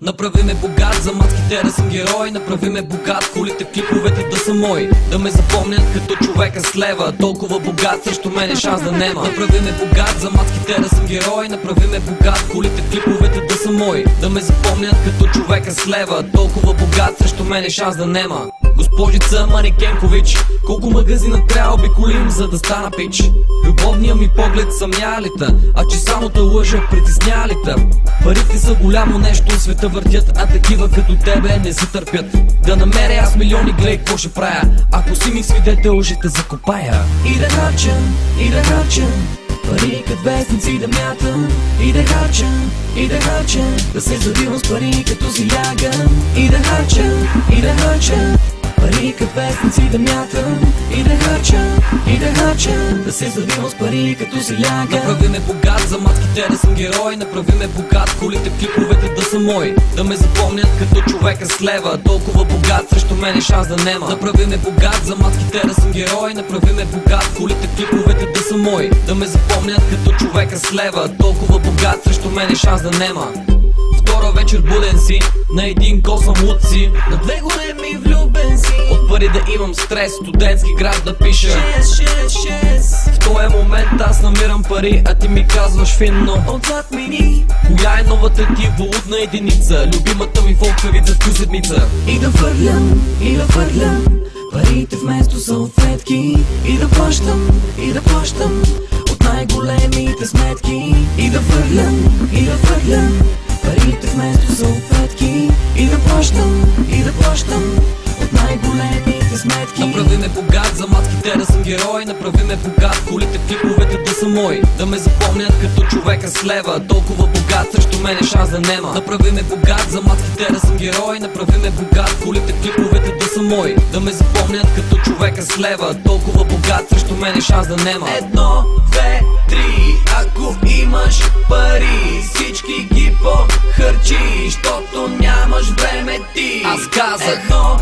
Направи ме богат, за маските да съм герой. Направи ме богат, колите в клиповете да са мои. Да ме запомнят като човека с лева. Толкова богат, срещу мене шанс да нема. Направи ме богат, за маските да съм герой. Направи ме богат, колите в клиповете да са мои. Да ме запомнят като човека с лева. Толкова богат, срещу мене шанс да нема. Госпожица Манекенкович, колко магазина трябва обиколим, за да стана пич? Любовния ми поглед съмня ли те? А че само те лъжа, притесня ли те? Парите са голямо нещо, света въртят, а такива като тебе не се търпят. Да намеря аз милиони, гледай какво ще правя. Ако си ми свидетел, ще те закопая. И да харча, и да харча, пари като вестници да мятам. И да харча, и да харча, да се завивам с пари като си лягам. И да харча, и да харча, пари като вестници да мятам. И да харча, и да харча, да се завивам с пари като си лягам. Направи ме богат, за маските да съм герой. Направи ме богат, колите в клиповете да са мои. Да ме запомнят като човека с лева. Толкова богат, срещу мене шанс да нема. Направи ме богат, за маските да съм герой. Направи ме богат, колите в клиповете да са мои. Да ме запомнят като човека с лева. Толкова богат, срещу мене шанс да нема. Втора вечер буден си, на един косъм луд си, на две големи влюбен си. От пари да имам стрес, студентски град да пиша 6. В този момент аз намирам пари, а ти ми казваш финно отзад мини. Коя е новата ти валутна единица? Любимата ми фолкавица в седмица. И да фърлям, и да фърлям парите вместо салфетки. И да плащам, и да плащам от най-големите сметки. И да фърлям, и да фърлям парите вместо салфетки. И да плащам, и да плащам от най-големите сметки. Направи ме богат, за маските да съм герой. Направи ме богат, колите в клиповете да са мои. Да ме запомнят като човека с лева. Толкова богат, срещу мене шанс да нема. Направи ме богат, за маските да съм герой. Направи ме богат, колите в клиповете да са мои. Да ме запомнят като човека с лева. Толкова богат, срещу мене шанс да нема. 1, 2, 3, ако имаш пари, всички ги похарчи, щото нямаш време ти. Аз казах 1, 2,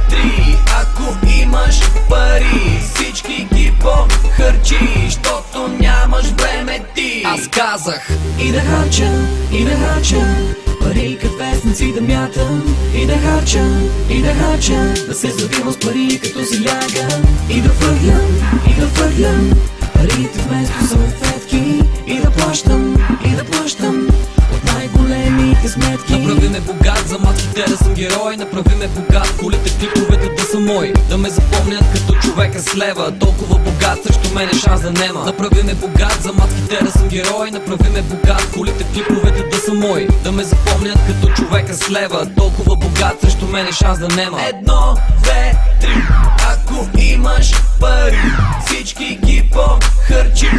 3, ако имаш пари, всички ги похарчи, щото нямаш време ти. Аз казах и да харча, и да харча пари като вестници да мятам. И да харча, и да харча, да се завивам с пари като си лягам. И да фърлям, и да фърлям парите вместо салфетки. И да плащам, и да плащам от най-големите сметки. Направи ме богат, за маските да съм герой. Направи ме богат, колите в клиповете да са мои. Да ме запомнят като човека с лева. Толкова богат, срещу мене шанс да нема. Направи ме богат, за маските да съм герой. Направи ме богат, колите в клиповете да са мои. Да ме запомнят като човека с лева. Толкова богат, срещу мене шанс да нема. 1, 2, 3, ако имаш пари, всички ги похарчи,